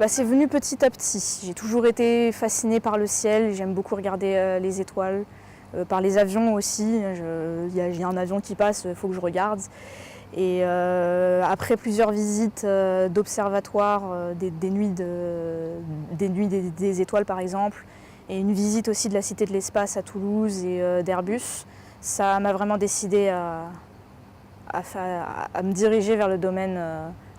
C'est venu petit à petit. J'ai toujours été fascinée par le ciel, j'aime beaucoup regarder les étoiles, par les avions aussi. Il y a un avion qui passe, il faut que je regarde. Et après plusieurs visites d'observatoires, des nuits des étoiles par exemple, et une visite aussi de la Cité de l'Espace à Toulouse et d'Airbus, ça m'a vraiment décidée à me diriger vers le domaine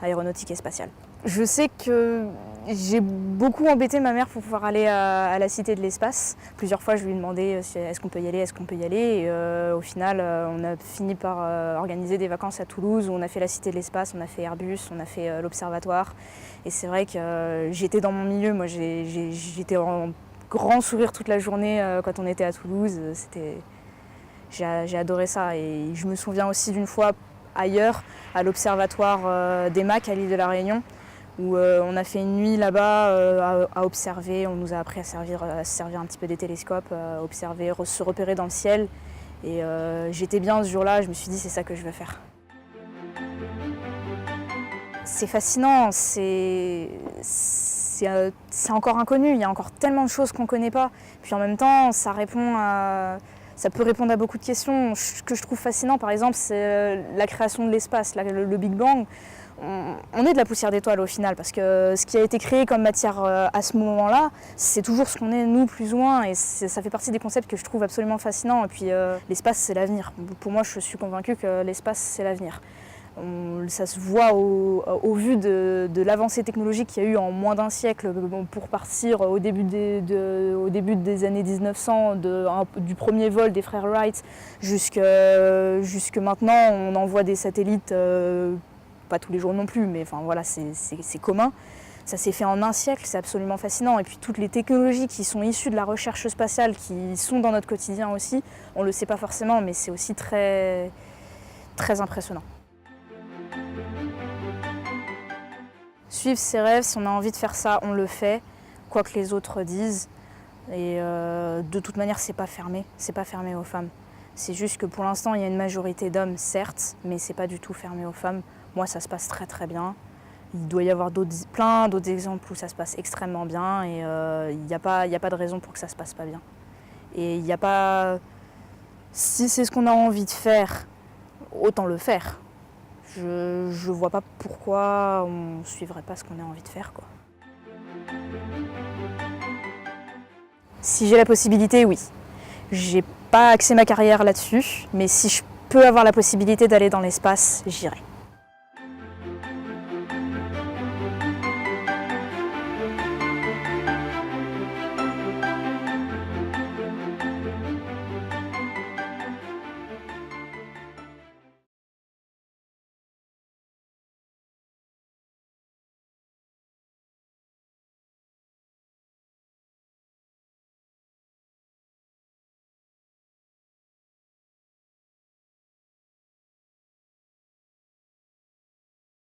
aéronautique et spatial. Je sais que j'ai beaucoup embêté ma mère pour pouvoir aller à la Cité de l'Espace. Plusieurs fois, je lui ai demandé est-ce qu'on peut y aller, est-ce qu'on peut y aller. Et au final, on a fini par organiser des vacances à Toulouse où on a fait la Cité de l'Espace, on a fait Airbus, on a fait l'Observatoire. Et c'est vrai que j'étais dans mon milieu. Moi, j'étais en grand sourire toute la journée quand on était à Toulouse. J'ai adoré ça. Et je me souviens aussi d'une fois ailleurs, à l'Observatoire des MAC à l'île de la Réunion, où on a fait une nuit là-bas à observer. On nous a appris à se servir un petit peu des télescopes, à observer, se repérer dans le ciel. Et j'étais bien ce jour-là, je me suis dit c'est ça que je veux faire. C'est fascinant, c'est encore inconnu, il y a encore tellement de choses qu'on ne connaît pas. Puis en même temps, ça peut répondre à beaucoup de questions. Ce que je trouve fascinant, par exemple, c'est la création de l'espace, le Big Bang. On est de la poussière d'étoiles au final, parce que ce qui a été créé comme matière à ce moment-là, c'est toujours ce qu'on est nous plus ou moins, et ça fait partie des concepts que je trouve absolument fascinants. Et puis l'espace, c'est l'avenir. Pour moi, je suis convaincue que l'espace, c'est l'avenir. Ça se voit au vu de l'avancée technologique qu'il y a eu en moins d'un siècle pour partir au début des années 1900 du premier vol des frères Wright jusque maintenant. On envoie des satellites, pas tous les jours non plus, mais enfin, voilà, c'est commun. Ça s'est fait en un siècle, c'est absolument fascinant. Et puis toutes les technologies qui sont issues de la recherche spatiale, qui sont dans notre quotidien aussi, on ne le sait pas forcément, mais c'est aussi très, très impressionnant. Suivre ses rêves, si on a envie de faire ça, on le fait, quoi que les autres disent. Et de toute manière, c'est pas fermé aux femmes. C'est juste que pour l'instant, il y a une majorité d'hommes, certes, mais c'est pas du tout fermé aux femmes. Moi, ça se passe très très bien. Il doit y avoir plein d'autres exemples où ça se passe extrêmement bien et il n'y a pas de raison pour que ça se passe pas bien. Et il n'y a pas... Si c'est ce qu'on a envie de faire, autant le faire. Je vois pas pourquoi on suivrait pas ce qu'on a envie de faire, quoi. Si j'ai la possibilité, oui. J'ai pas axé ma carrière là-dessus, mais si je peux avoir la possibilité d'aller dans l'espace, j'irai.